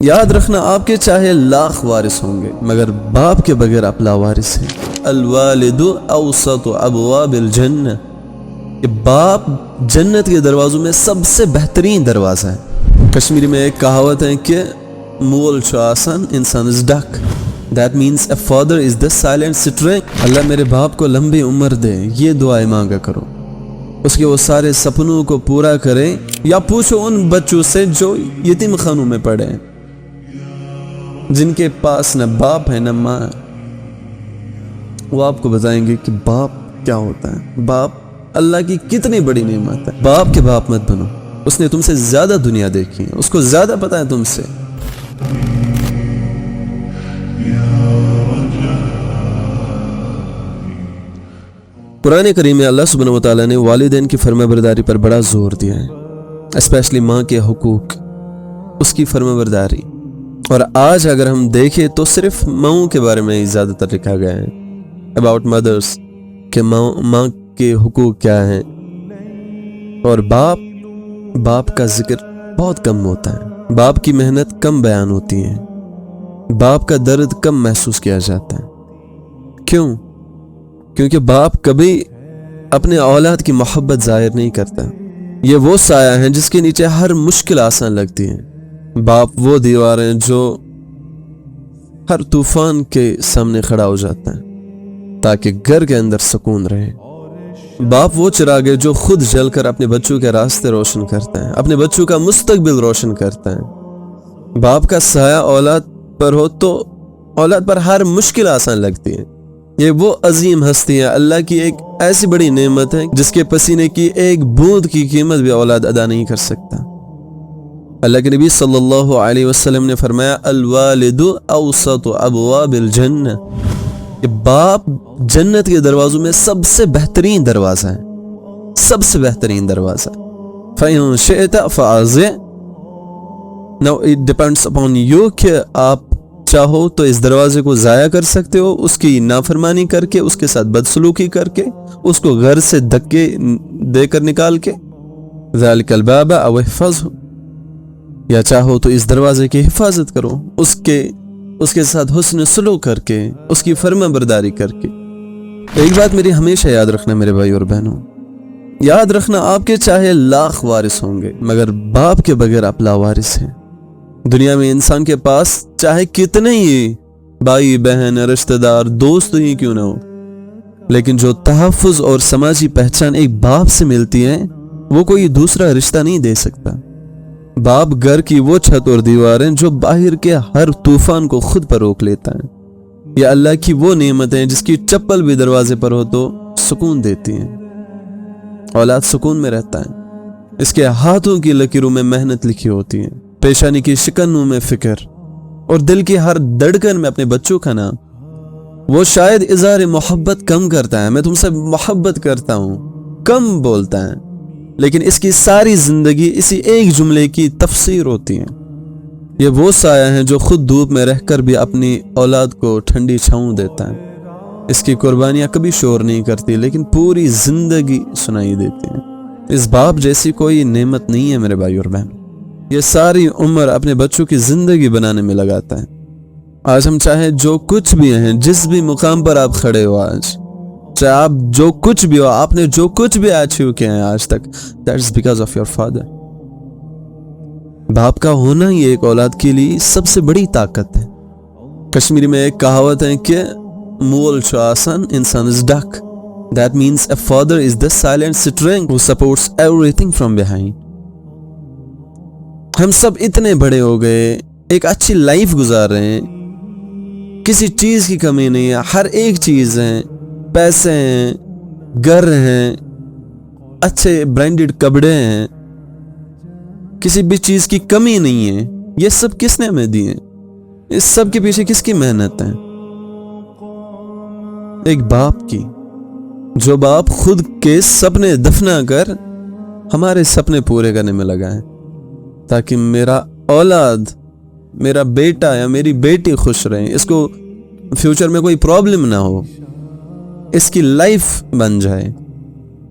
یاد رکھنا آپ کے چاہے لاکھ وارث ہوں گے مگر باپ کے بغیر آپ لاوارث ہیں۔ الوالد اوسط ابواب الجنہ، کہ باپ جنت کے دروازوں میں سب سے بہترین دروازہ ہے۔ کشمیری میں ایک کہاوت ہے کہ مول چھُ آسان انسانس ڈک، that means a father is the silent strength. اللہ میرے باپ کو لمبی عمر دے، یہ دعائیں مانگا کرو، اس کے وہ سارے سپنوں کو پورا کرے۔ یا پوچھو ان بچوں سے جو یتیم خانوں میں پڑے ہیں، جن کے پاس نہ باپ ہے نہ ماں، وہ آپ کو بتائیں گے کہ باپ کیا ہوتا ہے، باپ اللہ کی کتنی بڑی نعمت ہے۔ باپ کے باپ مت بنو، اس نے تم سے زیادہ دنیا دیکھی ہے، اس کو زیادہ پتہ ہے تم سے۔ قرآن کریم میں اللہ سبحانہ وتعالیٰ نے والدین کی فرما برداری پر بڑا زور دیا ہے، اسپیشلی ماں کے حقوق، اس کی فرما برداری۔ اور آج اگر ہم دیکھیں تو صرف ماؤں کے بارے میں ہی زیادہ تر لکھا گیا ہے، اباؤٹ مدرس، کہ ماں کے حقوق کیا ہیں، اور باپ کا ذکر بہت کم ہوتا ہے، باپ کی محنت کم بیان ہوتی ہے، باپ کا درد کم محسوس کیا جاتا ہے۔ کیوں؟ کیونکہ باپ کبھی اپنے اولاد کی محبت ظاہر نہیں کرتا۔ یہ وہ سایہ ہیں جس کے نیچے ہر مشکل آسان لگتی ہے۔ باپ وہ دیوار ہیں جو ہر طوفان کے سامنے کھڑا ہو جاتا ہے تاکہ گھر کے اندر سکون رہے۔ باپ وہ چراغ ہے جو خود جل کر اپنے بچوں کے راستے روشن کرتا ہے، اپنے بچوں کا مستقبل روشن کرتا ہے۔ باپ کا سایہ اولاد پر ہو تو اولاد پر ہر مشکل آسان لگتی ہے۔ یہ وہ عظیم ہستی ہے، اللہ کی ایک ایسی بڑی نعمت ہے جس کے پسینے کی ایک بوند کی قیمت بھی اولاد ادا نہیں کر سکتا۔ اللہ کے نبی صلی اللہ علیہ وسلم نے فرمایا الوالد اوسط ابواب الجنہ، کہ باپ جنت کے دروازوں میں سب سے بہترین دروازہ ہے، سب سے بہترین دروازہ۔ فَإِن شِئْتَ فَأَعْزِعْ، Now it depends upon you کہ آپ چاہو تو اس دروازے کو ضائع کر سکتے ہو، اس کی نافرمانی کر کے، اس کے ساتھ بدسلوکی کر کے، اس کو گھر سے دھکے دے کر نکال کے، ذَلِكَ الْبَابَ أَوْ احْفَظْهُ، یا چاہو تو اس دروازے کی حفاظت کرو، اس کے ساتھ حسن سلوک کر کے، اس کی فرما برداری کر کے۔ ایک بات میری ہمیشہ یاد رکھنا میرے بھائی اور بہنوں، یاد رکھنا آپ کے چاہے لاکھ وارث ہوں گے مگر باپ کے بغیر آپ لاوارث ہیں۔ دنیا میں انسان کے پاس چاہے کتنے ہی بھائی بہن رشتہ دار دوست ہی کیوں نہ ہو، لیکن جو تحفظ اور سماجی پہچان ایک باپ سے ملتی ہے وہ کوئی دوسرا رشتہ نہیں دے سکتا۔ باپ گھر کی وہ چھت اور دیواریں جو باہر کے ہر طوفان کو خود پر روک لیتا ہے۔ یہ اللہ کی وہ نعمت ہے جس کی چپل بھی دروازے پر ہو تو سکون دیتی ہے۔ اولاد سکون میں رہتا ہے، اس کے ہاتھوں کی لکیروں میں محنت لکھی ہوتی ہے، پیشانی کی شکنوں میں فکر، اور دل کی ہر دھڑکن میں اپنے بچوں کا نام۔ وہ شاید اظہار محبت کم کرتا ہے، میں تم سے محبت کرتا ہوں، کم بولتا ہے، لیکن اس کی ساری زندگی اسی ایک جملے کی تفسیر ہوتی ہے۔ یہ وہ سایہ ہیں جو خود دھوپ میں رہ کر بھی اپنی اولاد کو ٹھنڈی چھاؤں دیتا ہے۔ اس کی قربانیاں کبھی شور نہیں کرتی لیکن پوری زندگی سنائی دیتی ہیں۔ اس باپ جیسی کوئی نعمت نہیں ہے میرے بھائی اور بہن، یہ ساری عمر اپنے بچوں کی زندگی بنانے میں لگاتا ہے۔ آج ہم چاہے جو کچھ بھی ہیں، جس بھی مقام پر آپ کھڑے ہو آج، چاہے آپ جو کچھ بھی ہو، آپ نے جو کچھ بھی اچیو کیا ہے آج تک، that's because of your father۔ باپ کا ہونا ہی ایک اولاد کے لیے سب سے بڑی طاقت ہے۔ کشمیری میں ایک کہاوت ہے کہ مول چھُ آسان انسانس ڈک، that means a father is the silent strength who supports everything from behind۔ ہم سب اتنے بڑے ہو گئے، ایک اچھی لائف گزار رہے ہیں، کسی چیز کی کمی نہیں ہے، ہر ایک چیز ہے، پیسے ہیں، گھر ہیں، اچھے برانڈڈ کپڑے ہیں، کسی بھی چیز کی کمی نہیں ہے۔ یہ سب کس نے ہمیں دی ہے؟ اس سب کے پیچھے کس کی محنت ہے؟ ایک باپ کی، جو باپ خود کے سپنے دفنا کر ہمارے سپنے پورے کرنے میں لگا ہے تاکہ میرا اولاد، میرا بیٹا یا میری بیٹی خوش رہے، اس کو فیوچر میں کوئی پرابلم نہ ہو، اس کی لائف بن جائے۔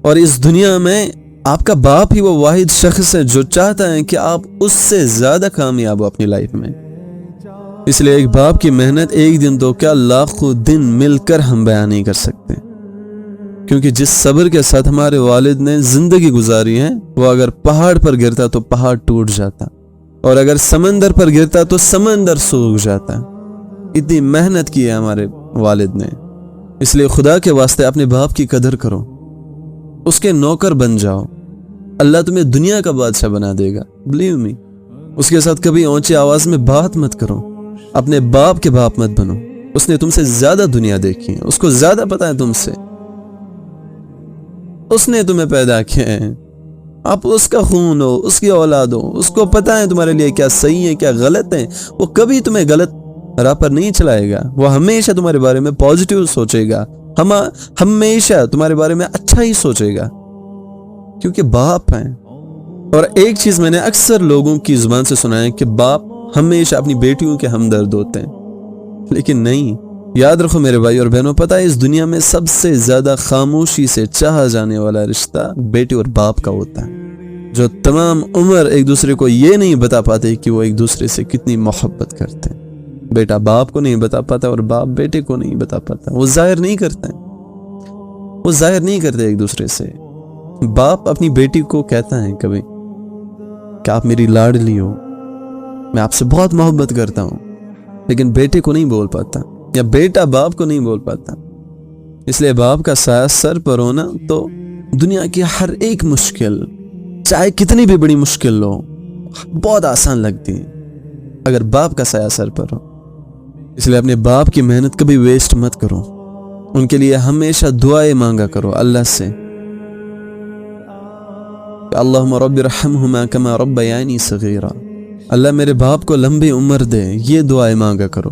اور اس دنیا میں آپ کا باپ ہی وہ واحد شخص ہے جو چاہتا ہے کہ آپ اس سے زیادہ کامیاب ہو اپنی لائف میں۔ اس لیے ایک باپ کی محنت ایک دن تو کیا لاکھوں دن مل کر ہم بیان نہیں کر سکتے، کیونکہ جس صبر کے ساتھ ہمارے والد نے زندگی گزاری ہے، وہ اگر پہاڑ پر گرتا تو پہاڑ ٹوٹ جاتا، اور اگر سمندر پر گرتا تو سمندر سوکھ جاتا۔ اتنی محنت کی ہے ہمارے والد نے، اس لیے خدا کے واسطے اپنے باپ کی قدر کرو، اس کے نوکر بن جاؤ، اللہ تمہیں دنیا کا بادشاہ بنا دے گا، بلیو می۔ اس کے ساتھ کبھی اونچی آواز میں بات مت کرو، اپنے باپ کے باپ مت بنو، اس نے تم سے زیادہ دنیا دیکھی ہے، اس کو زیادہ پتا ہے تم سے، اس نے تمہیں پیدا کیا ہے، آپ اس کا خون ہو، اس کی اولاد ہو، اس کو پتا ہے تمہارے لیے کیا صحیح ہے کیا غلط ہے، وہ کبھی تمہیں غلط راہ پر نہیں چلائے گا، وہ ہمیشہ تمہارے بارے میں پازیٹیو سوچے گا، ہمیشہ تمہارے بارے میں اچھا ہی سوچے گا، کیونکہ باپ ہیں۔ اور ایک چیز میں نے اکثر لوگوں کی زبان سے سنا ہے کہ باپ ہمیشہ اپنی بیٹیوں کے ہمدرد ہوتے ہیں، لیکن نہیں، یاد رکھو میرے بھائی اور بہنوں، پتہ ہے اس دنیا میں سب سے زیادہ خاموشی سے چاہا جانے والا رشتہ بیٹی اور باپ کا ہوتا ہے، جو تمام عمر ایک دوسرے کو یہ نہیں بتا پاتے کہ وہ ایک دوسرے سے کتنی محبت کرتے ہیں۔ بیٹا باپ کو نہیں بتا پاتا اور باپ بیٹے کو نہیں بتا پاتا، وہ ظاہر نہیں کرتے ہیں، وہ ظاہر نہیں کرتے ایک دوسرے سے۔ باپ اپنی بیٹی کو کہتا ہے کبھی کہ آپ میری لاڈلی ہو، میں آپ سے بہت محبت کرتا ہوں، لیکن بیٹے کو نہیں بول پاتا، یا بیٹا باپ کو نہیں بول پاتا۔ اس لیے باپ کا سایہ سر پر ہونا تو دنیا کی ہر ایک مشکل، چاہے کتنی بھی بڑی مشکل ہو، بہت آسان لگتی ہے اگر باپ کا سایہ سر پر ہو۔ اس لیے اپنے باپ کی محنت کبھی ویسٹ مت کرو، ان کے لیے ہمیشہ دعائیں مانگا کرو اللہ سے، اللہم رب ارحمہما کما ربیانی صغیرا، اللہ میرے باپ کو لمبی عمر دے، یہ دعائیں مانگا کرو،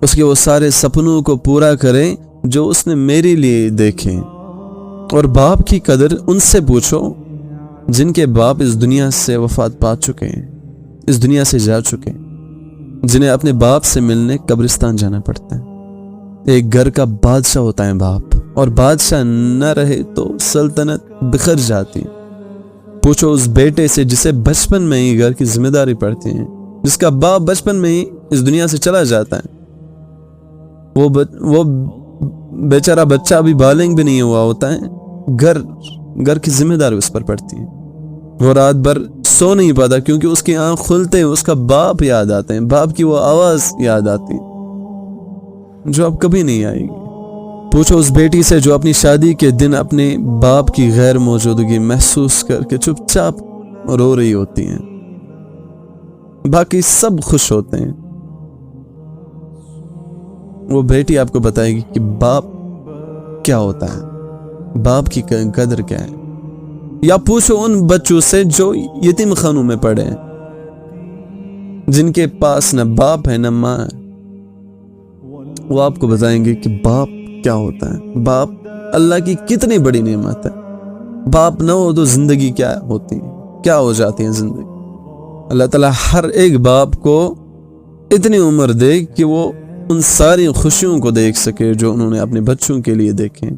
اس کے وہ سارے سپنوں کو پورا کرے جو اس نے میرے لیے دیکھے۔ اور باپ کی قدر ان سے پوچھو جن کے باپ اس دنیا سے وفات پا چکے ہیں، اس دنیا سے جا چکے ہیں، جنہیں اپنے باپ سے ملنے قبرستان جانا پڑتا ہے۔ ایک گھر کا بادشاہ ہوتا ہے باپ، اور بادشاہ نہ رہے تو سلطنت بکھر جاتی۔ پوچھو اس بیٹے سے جسے بچپن میں ہی گھر کی ذمہ داری پڑتی ہے، جس کا باپ بچپن میں ہی اس دنیا سے چلا جاتا ہے، وہ بیچارہ بچہ ابھی بالغ بھی نہیں ہوا ہوتا ہے، گھر کی ذمہ داری اس پر پڑتی ہے، وہ رات بھر سو نہیں پاتا کیونکہ اس کی آنکھ کھلتے ہیں اس کا باپ یاد آتے ہیں، باپ کی وہ آواز یاد آتی ہے جو اب کبھی نہیں آئے گی۔ پوچھو اس بیٹی سے جو اپنی شادی کے دن اپنے باپ کی غیر موجودگی محسوس کر کے چپ چاپ رو رہی ہوتی ہیں، باقی سب خوش ہوتے ہیں، وہ بیٹی آپ کو بتائے گی کہ باپ کیا ہوتا ہے، باپ کی قدر کیا ہے۔ یا پوچھو ان بچوں سے جو یتیم خانوں میں پڑے ہیں، جن کے پاس نہ باپ ہے نہ ماں ہے، وہ آپ کو بتائیں گے کہ باپ کیا ہوتا ہے، باپ اللہ کی کتنی بڑی نعمت ہے۔ باپ نہ ہو تو زندگی کیا ہوتی ہے، کیا ہو جاتی ہے زندگی۔ اللہ تعالیٰ ہر ایک باپ کو اتنی عمر دے کہ وہ ان ساری خوشیوں کو دیکھ سکے جو انہوں نے اپنے بچوں کے لیے دیکھیں۔